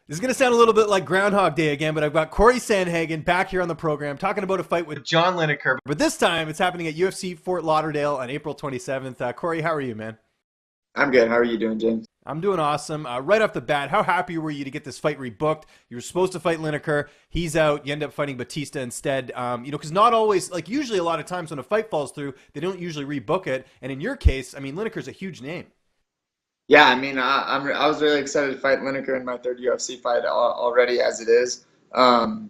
This is going to sound a little bit like Groundhog Day again, but I've got Cory Sandhagen back here on the program talking about a fight with John Lineker. But this time it's happening at UFC Fort Lauderdale on April 27th. Cory, how are you, man? I'm good. How are you doing, James? I'm doing awesome. Right off the bat, how happy were you to get this fight rebooked? You were supposed to fight Lineker. He's out. You end up fighting Batista instead. Because not always, like usually a lot of times when a fight falls through, they don't usually rebook it. And in your case, I mean, Lineker's a huge name. Yeah, I mean, I was really excited to fight Lineker in my third UFC fight already as it is. Um,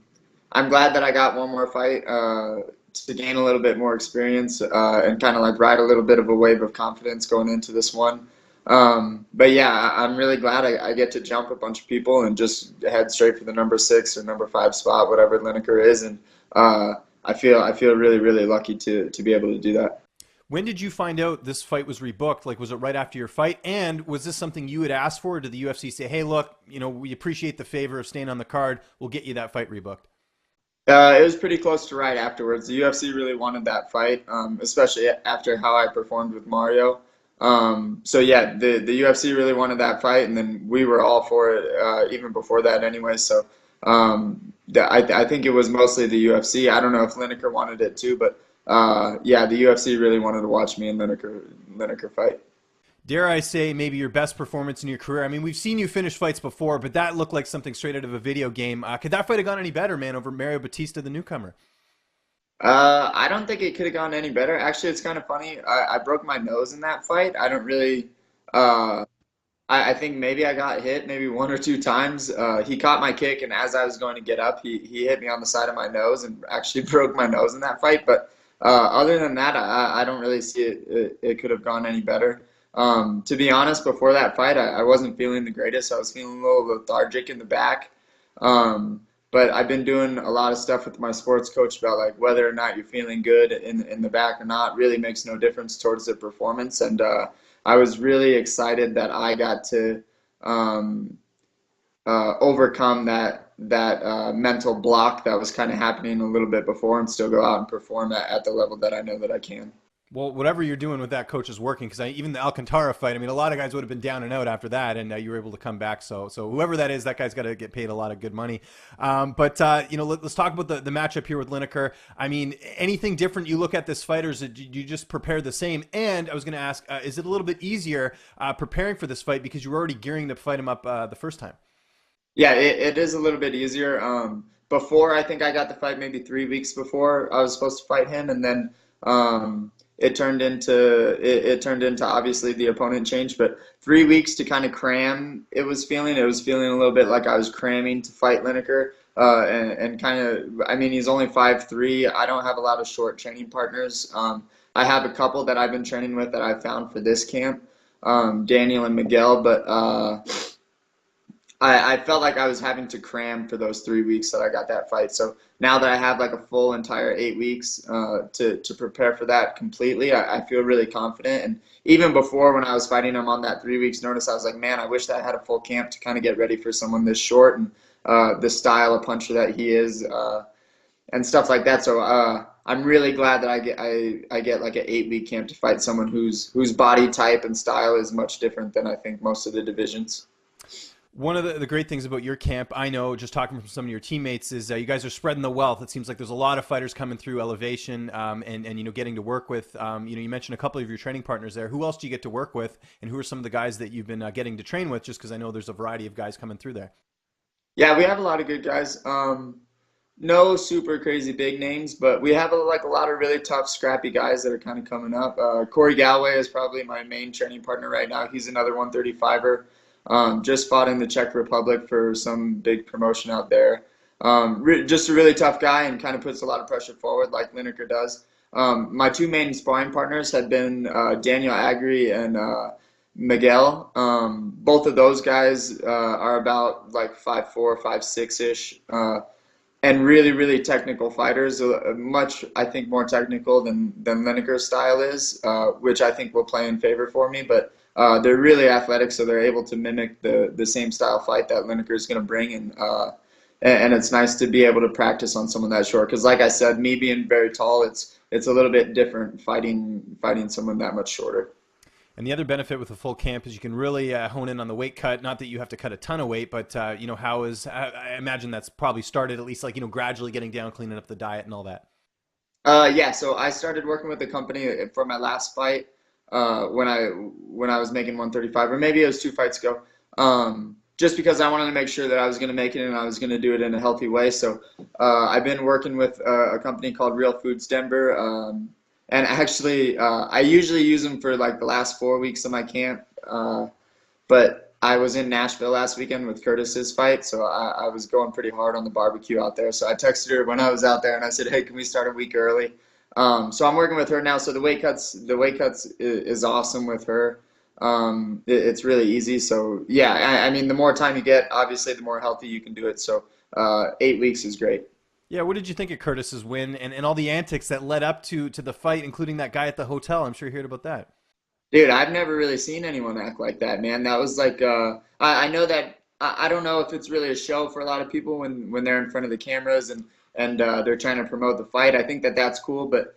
I'm glad that I got one more fight to gain a little bit more experience and kind of like ride a little bit of a wave of confidence going into this one. But yeah, I'm really glad I get to jump a bunch of people and just head straight for the number six or number five spot, whatever Lineker is, and I feel really lucky to be able to do that. When did you find out this fight was rebooked? Like, was it right after your fight? And was this something you had asked for? Did the UFC say, hey, look, we appreciate the favor of staying on the card. We'll get you that fight rebooked? It was pretty close to right afterwards. The UFC really wanted that fight, especially after how I performed with Mario. So yeah, the UFC really wanted that fight, and then we were all for it even before that anyway. So I think it was mostly the UFC. I don't know if Lineker wanted it too, but yeah, the UFC really wanted to watch me and Lineker fight. Dare I say, maybe your best performance in your career? I mean, we've seen you finish fights before, but that looked like something straight out of a video game. Could that fight have gone any better, man, over Mario Batista, the newcomer? I don't think it could have gone any better. Actually, it's kind of funny. I broke my nose in that fight. I don't really. Uh, I think maybe I got hit maybe one or two times. He caught my kick, and as I was going to get up, he hit me on the side of my nose and actually broke my nose in that fight. But other than that, I don't really see it could have gone any better. To be honest, before that fight, I wasn't feeling the greatest. I was feeling a little lethargic in the back. But I've been doing a lot of stuff with my sports coach about like whether or not you're feeling good in the back or not really makes no difference towards the performance. And I was really excited that I got to um, overcome that mental block that was kind of happening a little bit before and still go out and perform at the level that I know that I can. Well, whatever you're doing with that coach is working because even the Alcantara fight, I mean, a lot of guys would have been down and out after that, and you were able to come back. So whoever that is, that guy's got to get paid a lot of good money. But let's talk about the matchup here with Lineker. I mean, anything different you look at this fight, or is it you just prepare the same? And I was going to ask, is it a little bit easier preparing for this fight because you were already gearing to fight him up the first time? Yeah, it is a little bit easier. Before, I think I got the fight maybe 3 weeks before I was supposed to fight him, and then it turned into obviously the opponent changed. But 3 weeks to kind of cram, it was feeling a little bit like I was cramming to fight Lineker. And kind of, I mean, he's only 5'3". I don't have a lot of short training partners. I have a couple that I've been training with that I found for this camp, Daniel and Miguel, but I felt like I was having to cram for those 3 weeks that I got that fight. So now that I have like a full entire 8 weeks to prepare for that completely, I feel really confident. And even before when I was fighting him on that 3 weeks notice, I was like, man, I wish that I had a full camp to kind of get ready for someone this short and the style of puncher that he is and stuff like that. So I'm really glad that I get like an 8 week camp to fight someone whose body type and style is much different than I think most of the divisions. One of the great things about your camp, I know, just talking from some of your teammates, is you guys are spreading the wealth. It seems like there's a lot of fighters coming through Elevation, and getting to work with. You mentioned a couple of your training partners there. Who else do you get to work with, and who are some of the guys that you've been getting to train with? Just because I know there's a variety of guys coming through there. Yeah, we have a lot of good guys. No super crazy big names, but we have like a lot of really tough, scrappy guys that are kind of coming up. Corey Galway is probably my main training partner right now. He's another 135er. Just fought in the Czech Republic for some big promotion out there. Just a really tough guy and kind of puts a lot of pressure forward like Lineker does. My two main sparring partners have been Daniel Agri and Miguel. Both of those guys are about like 5'4", 5'6" ish, and really technical fighters. Much I think more technical than Lineker's style is, which I think will play in favor for me. But they're really athletic, so they're able to mimic the same style fight that Lineker is going to bring, and it's nice to be able to practice on someone that short. Because like I said, me being very tall, it's a little bit different fighting someone that much shorter. And the other benefit with a full camp is you can really hone in on the weight cut. Not that you have to cut a ton of weight, but how is I imagine that's probably started at least like gradually getting down, cleaning up the diet and all that. Yeah, so I started working with the company for my last fight when I was making 135, or maybe it was 2 fights ago. Just because I wanted to make sure that I was going to make it and I was going to do it in a healthy way. So I've been working with a company called Real Foods Denver, and actually I usually use them for like the last 4 weeks of my camp. But I was in Nashville last weekend with Curtis's fight, so I was going pretty hard on the barbecue out there. So I texted her when I was out there, and I said, "Hey, can we start a week early?" So I'm working with her now. So the weight cuts is awesome with her. It's really easy. So yeah, I mean, the more time you get, obviously, the more healthy you can do it. So 8 weeks is great. Yeah, what did you think of Curtis's win and all the antics that led up to the fight, including that guy at the hotel? I'm sure you heard about that. Dude, I've never really seen anyone act like that, man. That was like, I know that I don't know if it's really a show for a lot of people when they're in front of the cameras and they're trying to promote the fight. I think that that's cool, but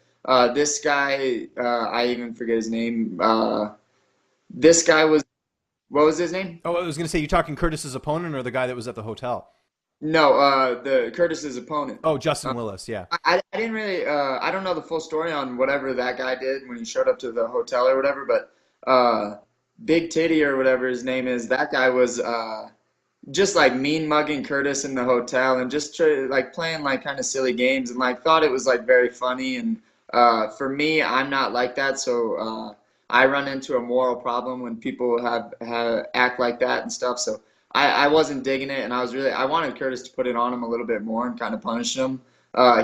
this guy, I even forget his name. This guy was, what was his name? Oh, I was going to say, you talking Curtis's opponent or the guy that was at the hotel? No, the Curtis's opponent. Oh, Justin Willis. Yeah. I didn't really I don't know the full story on whatever that guy did when he showed up to the hotel or whatever, but Big Titty or whatever his name is, that guy was just like mean mugging Curtis in the hotel and just like playing like kind of silly games and like thought it was like very funny. And for me, I'm not like that, so I run into a moral problem when people have act like that and stuff. So I wasn't digging it, and I wanted Curtis to put it on him a little bit more and kind of punish him.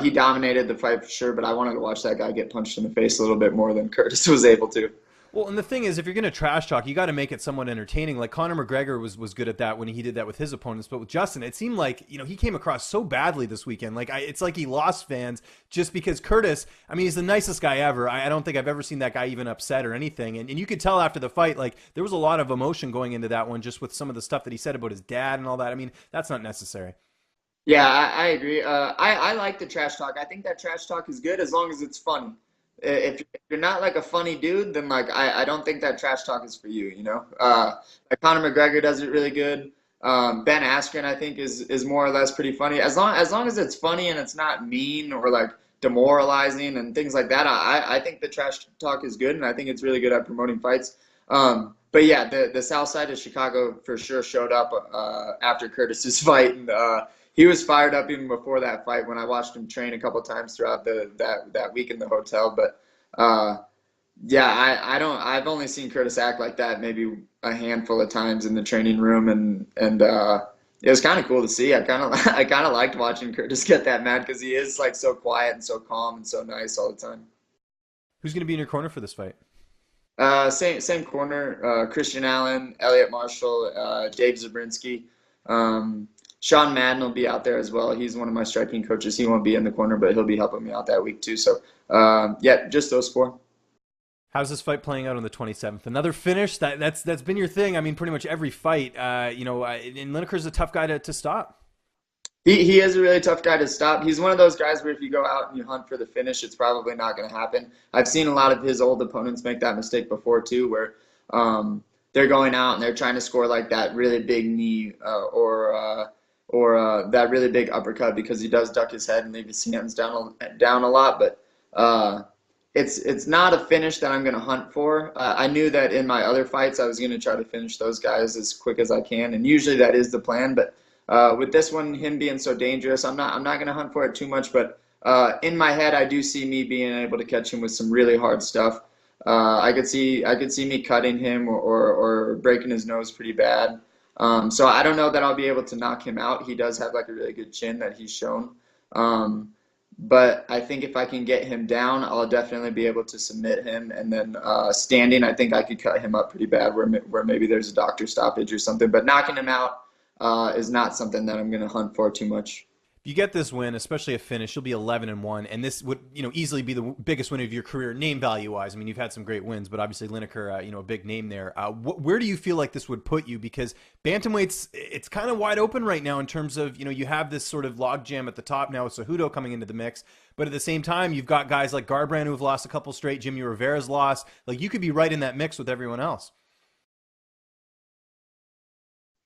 He dominated the fight for sure, but I wanted to watch that guy get punched in the face a little bit more than Curtis was able to. Well, and the thing is, if you're going to trash talk, you got to make it somewhat entertaining. Like Conor McGregor was good at that when he did that with his opponents, but with Justin, it seemed like he came across so badly this weekend. Like it's like he lost fans just because Curtis. I mean, he's the nicest guy ever. I don't think I've ever seen that guy even upset or anything. And you could tell after the fight, like there was a lot of emotion going into that one, just with some of the stuff that he said about his dad and all that. I mean, that's not necessary. Yeah, I agree. I like the trash talk. I think that trash talk is good as long as it's funny. If you're not like a funny dude, then like I don't think that trash talk is for you, you know? Like Conor McGregor does it really good. Ben Askren, I think, is more or less pretty funny. As long as it's funny and it's not mean or like demoralizing and things like that, I think the trash talk is good, and I think it's really good at promoting fights. But yeah, the South Side of Chicago for sure showed up after Curtis's fight, and he was fired up even before that fight when I watched him train a couple times throughout that week in the hotel. But yeah, I don't. I've only seen Curtis act like that maybe a handful of times in the training room, and it was kind of cool to see. I kind of liked watching Curtis get that mad because he is like so quiet and so calm and so nice all the time. Who's going to be in your corner for this fight? Same corner. Christian Allen, Elliot Marshall, Dave Zabrinski. Sean Madden will be out there as well. He's one of my striking coaches. He won't be in the corner, but he'll be helping me out that week too. So yeah, just those four. How's this fight playing out on the 27th? Another finish? That's been your thing. I mean, pretty much every fight. And Lineker's a tough guy to stop. He is a really tough guy to stop. He's one of those guys where if you go out and you hunt for the finish, it's probably not going to happen. I've seen a lot of his old opponents make that mistake before too, where they're going out and they're trying to score like that really big knee or that really big uppercut because he does duck his head and leave his hands down a lot. But it's not a finish that I'm going to hunt for. I knew that in my other fights I was going to try to finish those guys as quick as I can, and usually that is the plan. But with this one, him being so dangerous, I'm not going to hunt for it too much. But in my head, I do see me being able to catch him with some really hard stuff. I could see me cutting him or breaking his nose pretty bad. So I don't know that I'll be able to knock him out. He does have like a really good chin that he's shown. But I think if I can get him down, I'll definitely be able to submit him. And then standing, I think I could cut him up pretty bad where maybe there's a doctor stoppage or something. But knocking him out is not something that I'm going to hunt for too much. If you get this win, especially a finish, you'll be 11-1, and this would, easily be the biggest win of your career, name value wise. I mean, you've had some great wins, but obviously Lineker, a big name there. Where do you feel like this would put you? Because bantamweight's, it's kind of wide open right now in terms of, you have this sort of logjam at the top now with Cejudo coming into the mix, but at the same time, you've got guys like Garbrandt who've lost a couple straight, Jimmy Rivera's lost. Like, you could be right in that mix with everyone else.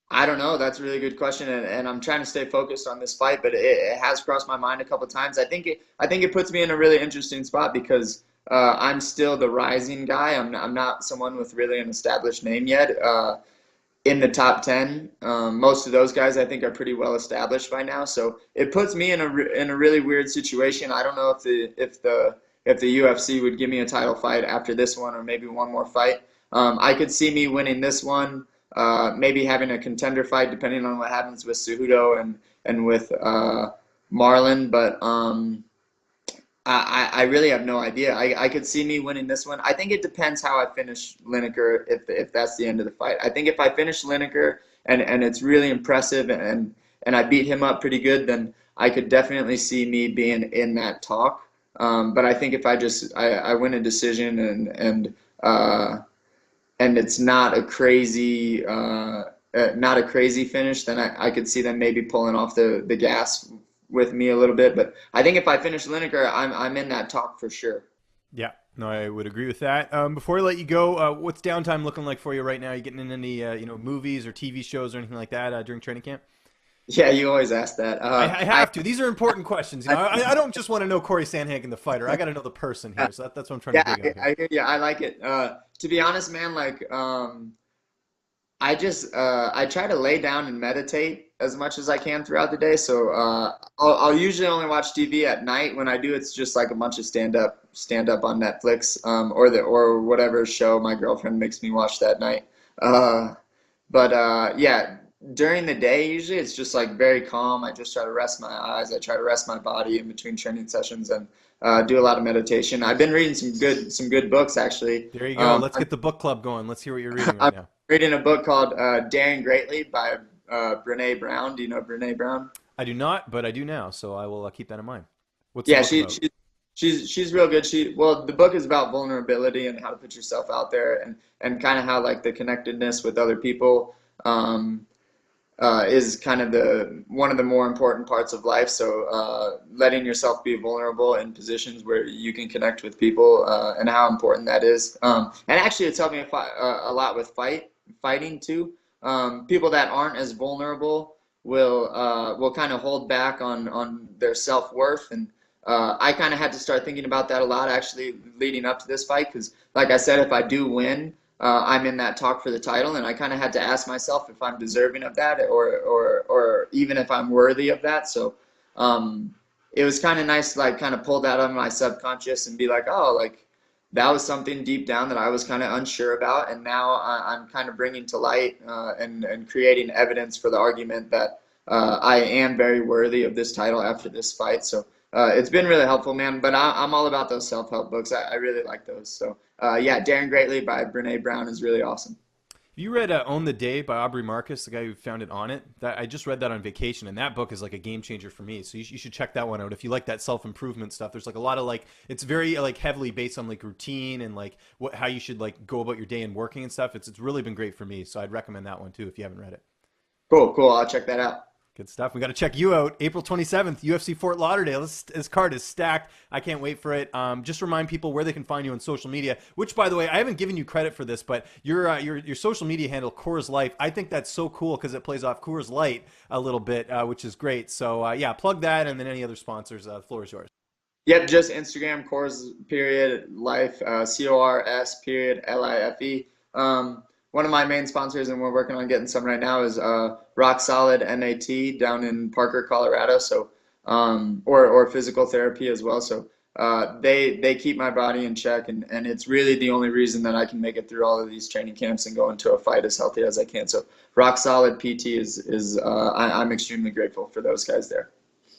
I don't know. That's a really good question, and I'm trying to stay focused on this fight, but it has crossed my mind a couple times. I think it puts me in a really interesting spot because I'm still the rising guy. I'm not someone with really an established name yet. In the top 10, most of those guys I think are pretty well established by now. So it puts me in a really weird situation. I don't know if the UFC would give me a title fight after this one or maybe one more fight. I could see me winning this one, maybe having a contender fight depending on what happens with Cejudo and with Marlon. But I really have no idea. I could see me winning this one. I think it depends how I finish Lineker if that's the end of the fight. I think if I finish Lineker and it's really impressive and I beat him up pretty good, then I could definitely see me being in that talk. But I think if I win a decision and it's not a crazy finish, then I could see them maybe pulling off the gas with me a little bit. But I think if I finish Lineker, I'm in that talk for sure. Yeah, no, I would agree with that. Before I let you go, what's downtime looking like for you right now? You getting in any movies or TV shows or anything like that during training camp? Yeah, you always ask that. I have to. These are important questions. I don't just want to know Cory Sandhagen, the fighter. I got to know the person here. So that's what I'm trying to Yeah, dig out here. I hear you. I like it. To be honest, man, like I try to lay down and meditate as much as I can throughout the day. So I'll usually only watch TV at night. When I do, it's just like a bunch of stand up on Netflix, or whatever show my girlfriend makes me watch that night. Uh, but yeah, during the day, usually it's just like very calm. I just try to rest my eyes. I try to rest my body in between training sessions and do a lot of meditation. I've been reading some good books actually. There you go. Let's get the book club going. Let's hear what you're reading right I'm now. reading a book called Daring Greatly by Brene Brown. Do you know Brene Brown? I do not, but I do now, so I will keep that in mind. What's the Yeah, book about? she's real good. The book is about vulnerability and how to put yourself out there and kind of how like the connectedness with other people is kind of the one of the more important parts of life. So letting yourself be vulnerable in positions where you can connect with people and how important that is. And actually, it's helped me a lot with fighting too. People that aren't as vulnerable will kind of hold back on their self-worth, and I kind of had to start thinking about that a lot actually leading up to this fight because, like I said, if I do win, I'm in that talk for the title, and I kind of had to ask myself if I'm deserving of that, or even if I'm worthy of that. So it was kind of nice to like kind of pull that out of my subconscious and be like, oh, like that was something deep down that I was kind of unsure about, and now I'm kind of bringing to light and creating evidence for the argument that I am very worthy of this title after this fight. So it's been really helpful, man. But I'm all about those self-help books. I really like those. So yeah, Daring Greatly by Brene Brown is really awesome. You read Own the Day by Aubrey Marcus, the guy who founded On It? That I just read that on vacation, and that book is like a game changer for me. So you should check that one out if you like that self improvement stuff. There's like a lot of like it's very like heavily based on like routine and like how you should like go about your day and working and stuff. It's really been great for me. So I'd recommend that one too if you haven't read it. Cool, cool. I'll check that out. Good stuff. We got to check you out. April 27th, UFC Fort Lauderdale. This card is stacked. I can't wait for it. Just remind people where they can find you on social media. Which, by the way, I haven't given you credit for this, but your social media handle, Coors Life. I think that's so cool because it plays off Coors Light a little bit, which is great. So yeah, plug that, and then any other sponsors. The floor is yours. Yep, just Instagram, Coors period life, CORS period LIFE. One of my main sponsors, and we're working on getting some right now, is Rock Solid NAT down in Parker, Colorado. So, or physical therapy as well. So, they keep my body in check, and it's really the only reason that I can make it through all of these training camps and go into a fight as healthy as I can. So, Rock Solid PT I'm extremely grateful for those guys there.